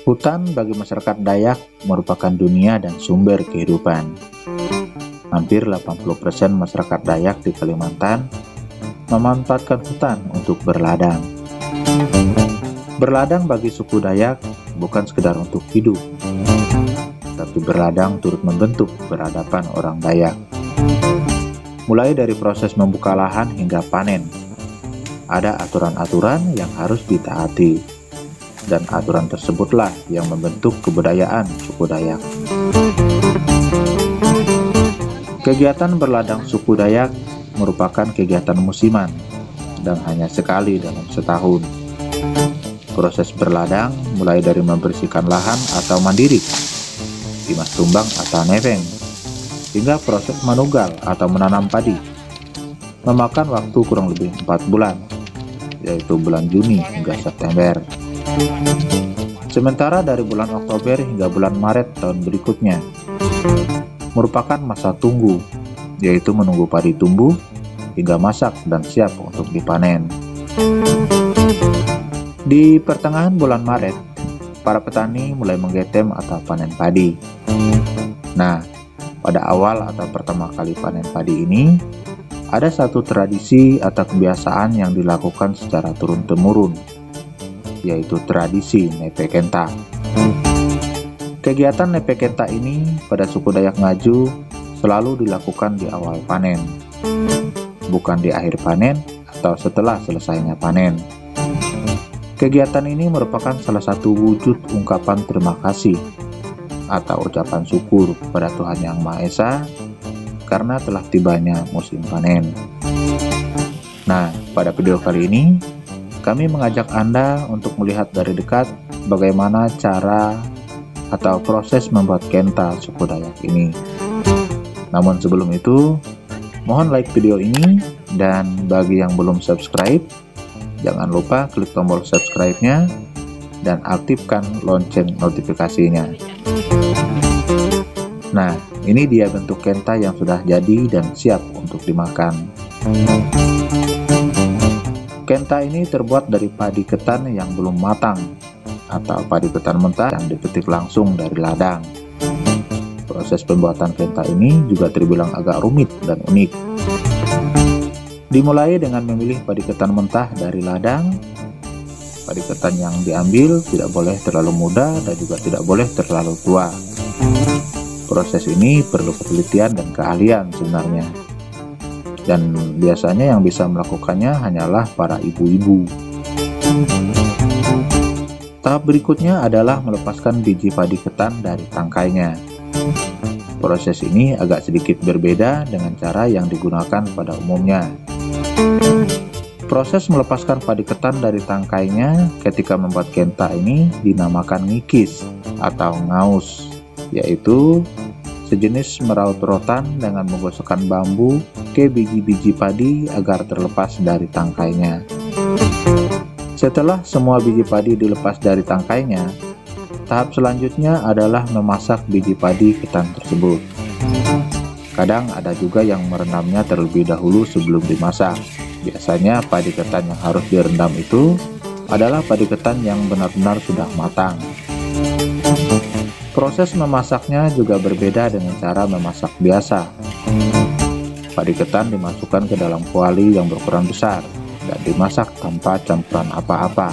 Hutan bagi masyarakat Dayak merupakan dunia dan sumber kehidupan. Hampir 80% masyarakat Dayak di Kalimantan memanfaatkan hutan untuk berladang. Berladang bagi suku Dayak bukan sekedar untuk hidup, tapi berladang turut membentuk peradaban orang Dayak. Mulai dari proses membuka lahan hingga panen, ada aturan-aturan yang harus ditaati, dan aturan tersebutlah yang membentuk kebudayaan suku Dayak. Kegiatan berladang suku Dayak merupakan kegiatan musiman dan hanya sekali dalam setahun. Proses berladang mulai dari membersihkan lahan atau mandiri, timas tumbang atau neveng, hingga proses manugal atau menanam padi, memakan waktu kurang lebih 4 bulan, yaitu bulan Juni hingga September. Sementara dari bulan Oktober hingga bulan Maret tahun berikutnya merupakan masa tunggu, yaitu menunggu padi tumbuh hingga masak dan siap untuk dipanen. Di pertengahan bulan Maret, para petani mulai menggetem atau panen padi. Nah, pada awal atau pertama kali panen padi ini, ada satu tradisi atau kebiasaan yang dilakukan secara turun-temurun, yaitu tradisi Nepe Kenta. Kegiatan Nepe Kenta ini pada suku Dayak Ngaju selalu dilakukan di awal panen, bukan di akhir panen atau setelah selesainya panen. Kegiatan ini merupakan salah satu wujud ungkapan terima kasih atau ucapan syukur kepada Tuhan Yang Maha Esa karena telah tibanya musim panen. Nah, pada video kali ini kami mengajak Anda untuk melihat dari dekat bagaimana cara atau proses membuat kenta suku Dayak ini. Namun sebelum itu, mohon like video ini, dan bagi yang belum subscribe, jangan lupa klik tombol subscribe-nya dan aktifkan lonceng notifikasinya. Nah, ini dia bentuk kenta yang sudah jadi dan siap untuk dimakan. Kenta ini terbuat dari padi ketan yang belum matang atau padi ketan mentah yang dipetik langsung dari ladang. Proses pembuatan kenta ini juga terbilang agak rumit dan unik. Dimulai dengan memilih padi ketan mentah dari ladang. Padi ketan yang diambil tidak boleh terlalu muda dan juga tidak boleh terlalu tua. Proses ini perlu ketelitian dan keahlian sebenarnya. Dan biasanya yang bisa melakukannya hanyalah para ibu-ibu. Tahap berikutnya adalah melepaskan biji padi ketan dari tangkainya. Proses ini agak sedikit berbeda dengan cara yang digunakan pada umumnya. Proses melepaskan padi ketan dari tangkainya ketika membuat kenta ini dinamakan ngikis atau ngaus, yaitu sejenis meraut rotan dengan menggosokkan bambu ke biji-biji padi agar terlepas dari tangkainya. Setelah semua biji padi dilepas dari tangkainya, tahap selanjutnya adalah memasak biji padi ketan tersebut. Kadang ada juga yang merendamnya terlebih dahulu sebelum dimasak. Biasanya padi ketan yang harus direndam itu adalah padi ketan yang benar-benar sudah matang. Proses memasaknya juga berbeda dengan cara memasak biasa. Padi ketan dimasukkan ke dalam kuali yang berukuran besar dan dimasak tanpa campuran apa-apa.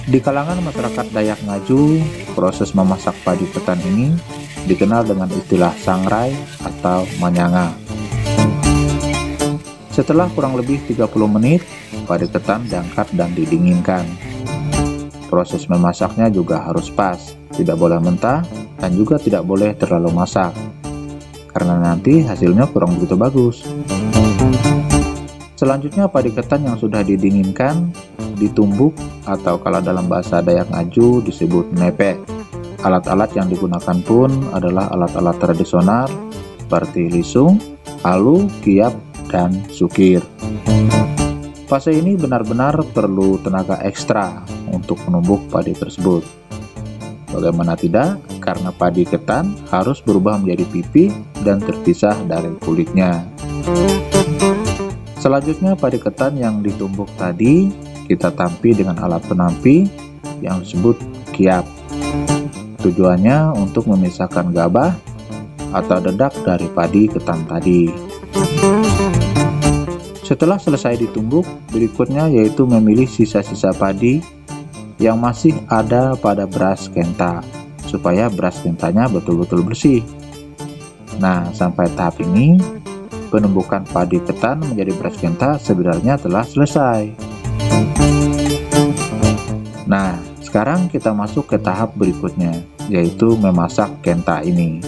Di kalangan masyarakat Dayak Ngaju, proses memasak padi ketan ini dikenal dengan istilah sangrai atau manyanga. Setelah kurang lebih 30 menit, padi ketan diangkat dan didinginkan. Proses memasaknya juga harus pas, tidak boleh mentah dan juga tidak boleh terlalu masak, karena nanti hasilnya kurang begitu bagus. Selanjutnya padi ketan yang sudah didinginkan ditumbuk atau kalau dalam bahasa Dayak Ngaju disebut nepe. Alat-alat yang digunakan pun adalah alat-alat tradisional seperti lisung, alu, kiap, dan sukir. Fase ini benar-benar perlu tenaga ekstra untuk menumbuk padi tersebut. Bagaimana tidak, karena padi ketan harus berubah menjadi pipih dan terpisah dari kulitnya. Selanjutnya padi ketan yang ditumbuk tadi kita tampi dengan alat penampi yang disebut kiap. Tujuannya untuk memisahkan gabah atau dedak dari padi ketan tadi. Setelah selesai ditumbuk, berikutnya yaitu memilih sisa-sisa padi yang masih ada pada beras kenta, supaya beras kentanya betul-betul bersih. Nah, sampai tahap ini, penumbukan padi ketan menjadi beras kenta sebenarnya telah selesai. Nah, sekarang kita masuk ke tahap berikutnya, yaitu memasak kenta ini.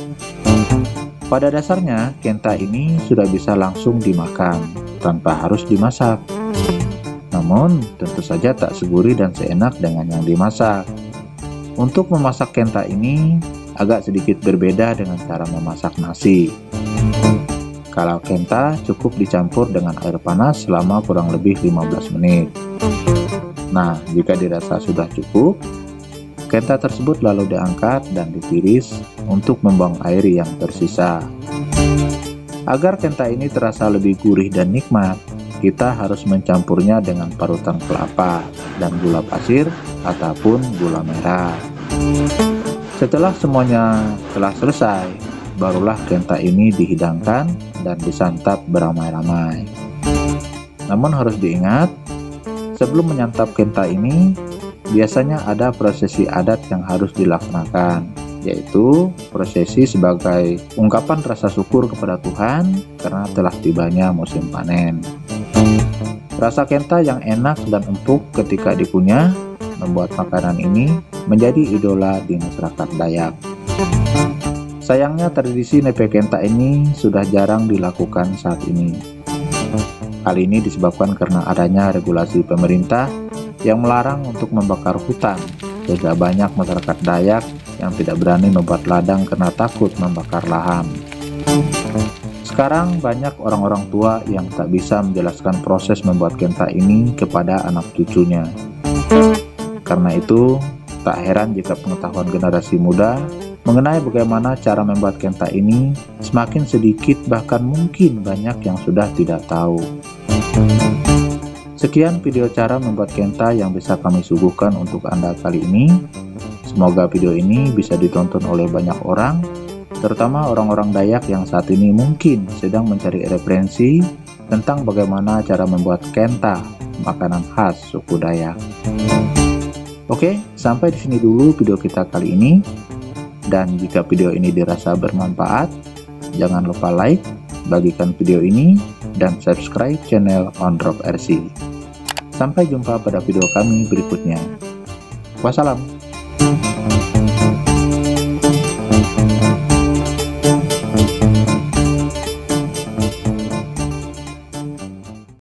Pada dasarnya, kenta ini sudah bisa langsung dimakan, tanpa harus dimasak. Namun, tentu saja tak segurih dan seenak dengan yang dimasak. Untuk memasak kenta ini, agak sedikit berbeda dengan cara memasak nasi. Kalau kenta cukup dicampur dengan air panas selama kurang lebih 15 menit. Nah, jika dirasa sudah cukup, kenta tersebut lalu diangkat dan ditiris untuk membuang air yang tersisa. Agar kenta ini terasa lebih gurih dan nikmat, kita harus mencampurnya dengan parutan kelapa dan gula pasir ataupun gula merah. Setelah semuanya telah selesai, barulah kenta ini dihidangkan dan disantap beramai-ramai. Namun harus diingat, sebelum menyantap kenta ini, biasanya ada prosesi adat yang harus dilaksanakan, yaitu prosesi sebagai ungkapan rasa syukur kepada Tuhan karena telah tibanya musim panen. Rasa kenta yang enak dan empuk ketika dikunyah membuat makanan ini menjadi idola di masyarakat Dayak. Sayangnya tradisi nepe kenta ini sudah jarang dilakukan saat ini. Hal ini disebabkan karena adanya regulasi pemerintah yang melarang untuk membakar hutan, sehingga banyak masyarakat Dayak yang tidak berani membuat ladang karena takut membakar lahan. Sekarang banyak orang-orang tua yang tak bisa menjelaskan proses membuat kenta ini kepada anak cucunya. Karena itu, tak heran jika pengetahuan generasi muda mengenai bagaimana cara membuat kenta ini semakin sedikit, bahkan mungkin banyak yang sudah tidak tahu. Sekian video cara membuat kenta yang bisa kami suguhkan untuk Anda kali ini. Semoga video ini bisa ditonton oleh banyak orang, terutama orang-orang Dayak yang saat ini mungkin sedang mencari referensi tentang bagaimana cara membuat kenta, makanan khas suku Dayak. Oke, sampai di sini dulu video kita kali ini. Dan jika video ini dirasa bermanfaat, jangan lupa like, bagikan video ini, dan subscribe channel OnDrop RC. Sampai jumpa pada video kami berikutnya. Wassalam.